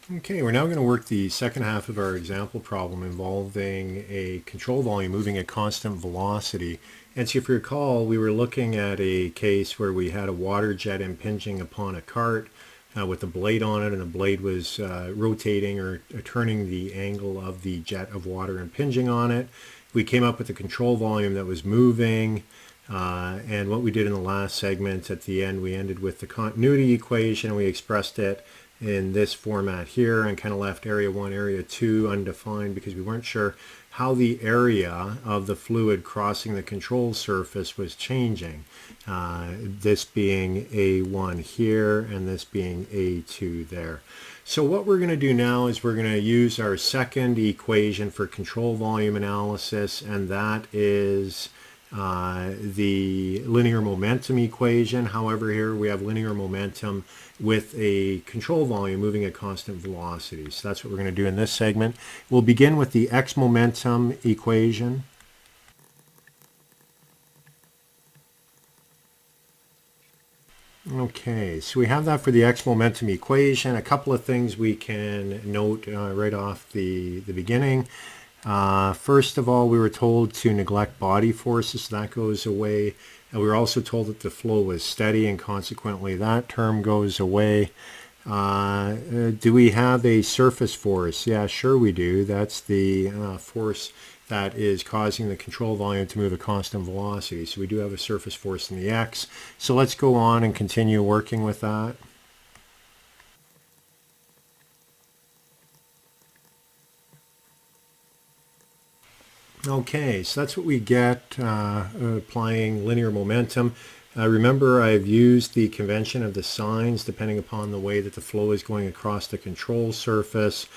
Okay, we're now going to work the second half of our example problem involving a control volume moving at constant velocity. And so if you recall, we were looking at a case where we had a water jet impinging upon a cart with a blade on it, and the blade was rotating or turning the angle of the jet of water impinging on it. We came up with a control volume that was moving. And what we did in the last segment at the end, we ended with the continuity equation. We expressed it in this format here and kind of left area 1, area 2 undefined because we weren't sure how the area of the fluid crossing the control surface was changing. This being A1 here and this being A2 there. So what we're going to do now is we're going to use our second equation for control volume analysis, and that is the linear momentum equation. However, here we have linear momentum with a control volume moving at constant velocity. So that's what we're going to do in this segment. We'll begin with the x momentum equation. Okay, so we have that for the x momentum equation. A couple of things we can note right off the beginning. First of all, we were told to neglect body forces, so that goes away. And we were also told that the flow was steady, and consequently that term goes away. Do we have a surface force? Yeah, sure we do. That's the force that is causing the control volume to move at constant velocity. So we do have a surface force in the x. So let's go on and continue working with that. Okay, so that's what we get applying linear momentum. Remember, I've used the convention of the signs depending upon the way that the flow is going across the control surface.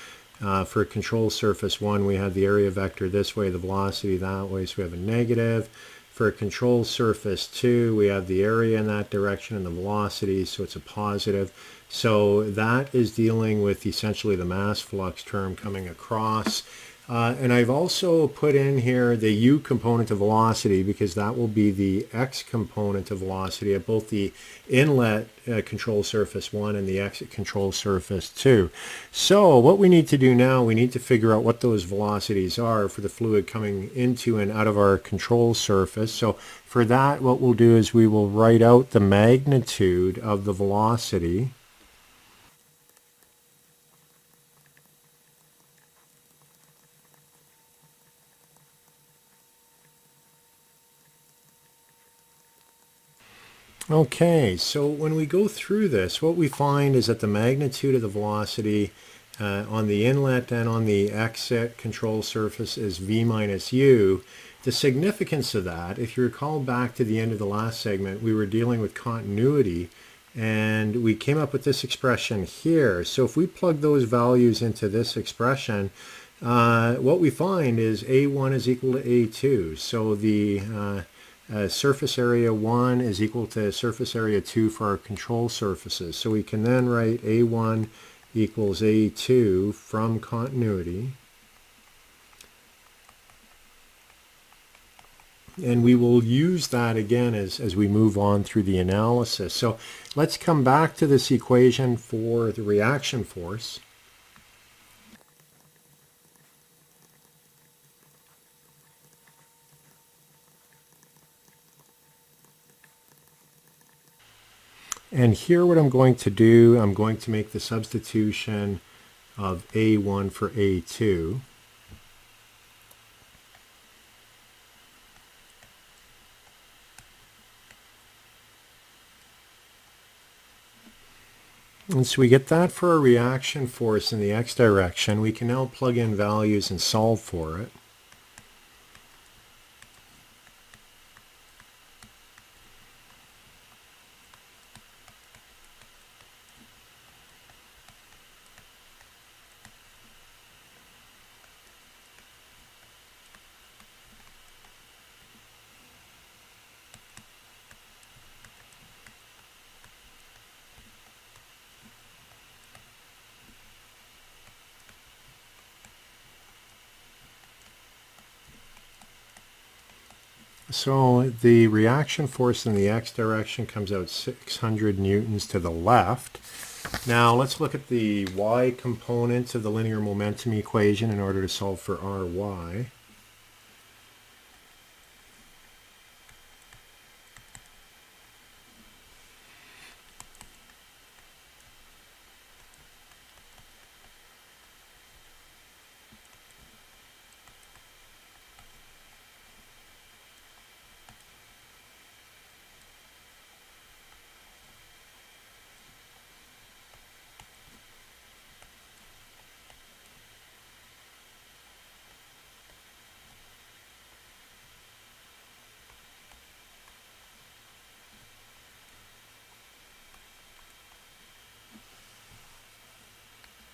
For control surface 1, we have the area vector this way, the velocity that way, so we have a negative. For control surface 2, we have the area in that direction and the velocity, so it's a positive. So that is dealing with essentially the mass flux term coming across. And I've also put in here the u component of velocity because that will be the x component of velocity at both the inlet control surface 1 and the exit control surface 2. So what we need to do now, we need to figure out what those velocities are for the fluid coming into and out of our control surface. So for that, what we'll do is we will write out the magnitude of the velocity. Okay, so when we go through this, what we find is that the magnitude of the velocity on the inlet and on the exit control surface is v minus u. The significance of that, if you recall back to the end of the last segment, we were dealing with continuity and we came up with this expression here. So if we plug those values into this expression, what we find is A1 is equal to A2. So the surface area 1 is equal to surface area 2 for our control surfaces. So we can then write A1 equals A2 from continuity. And we will use that again as we move on through the analysis. So let's come back to this equation for the reaction force. And here what I'm going to do, I'm going to make the substitution of A1 for A2. And so we get that for a reaction force in the x direction. We can now plug in values and solve for it. So the reaction force in the x direction comes out 600 newtons to the left. Now let's look at the y components of the linear momentum equation in order to solve for Ry.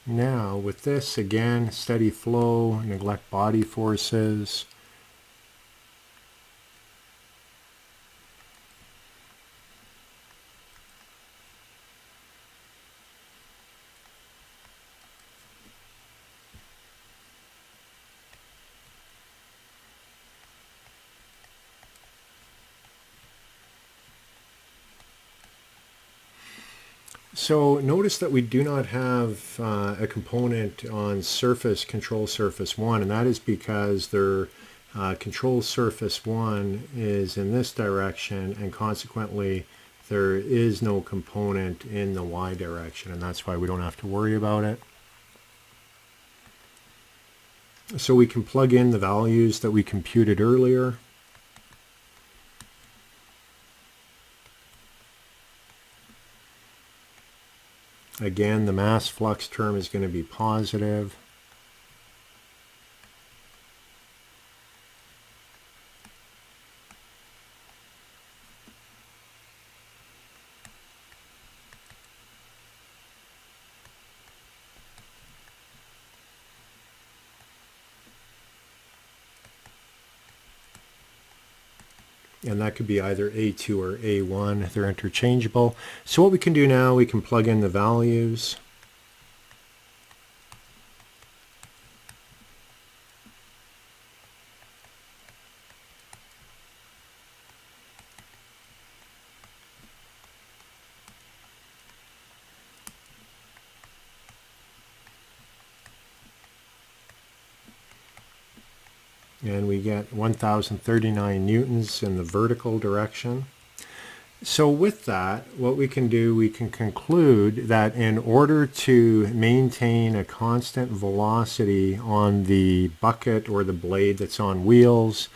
Now with this, again, steady flow, neglect body forces. So notice that we do not have a component on surface control surface 1, and that is because their control surface 1 is in this direction, and consequently there is no component in the y direction, and that's why we don't have to worry about it. So we can plug in the values that we computed earlier. Again, the mass flux term is going to be positive. And that could be either A2 or A1. They're interchangeable. So what we can do now, we can plug in the values. And we get 1039 newtons in the vertical direction. So with that, what we can do, we can conclude that in order to maintain a constant velocity on the bucket or the blade that's on wheels,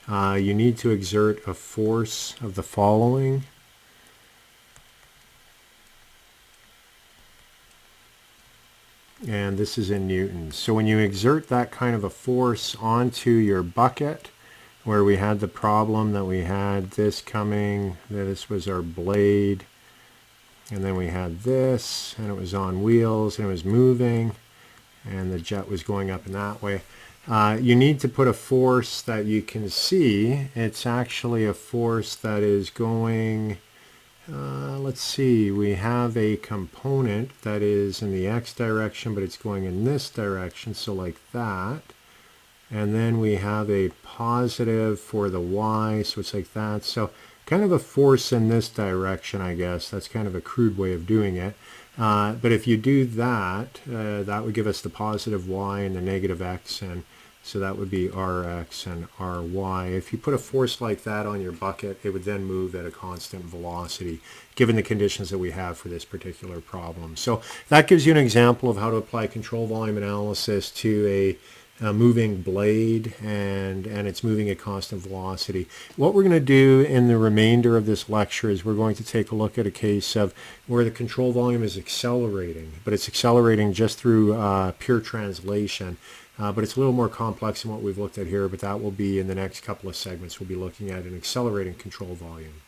you need to exert a force of the following. And this is in newtons. So when you exert that kind of a force onto your bucket, where we had the problem that we had this coming, this was our blade, and then we had this, and it was on wheels, and it was moving, and the jet was going up in that way. You need to put a force that you can see. It's actually a force that is going, let's see, we have a component that is in the x direction, but it's going in this direction, so like that. And then we have a positive for the y, so it's like that. So kind of a force in this direction, I guess. That's kind of a crude way of doing it. But if you do that, that would give us the positive y and the negative x, and so that would be Rx and Ry. If you put a force like that on your bucket, it would then move at a constant velocity, given the conditions that we have for this particular problem. So that gives you an example of how to apply control volume analysis to a moving blade, and it's moving at constant velocity. What we're going to do in the remainder of this lecture is we're going to take a look at a case of where the control volume is accelerating, but it's accelerating just through pure translation. But it's a little more complex than what we've looked at here, but that will be in the next couple of segments. We'll be looking at an accelerating control volume.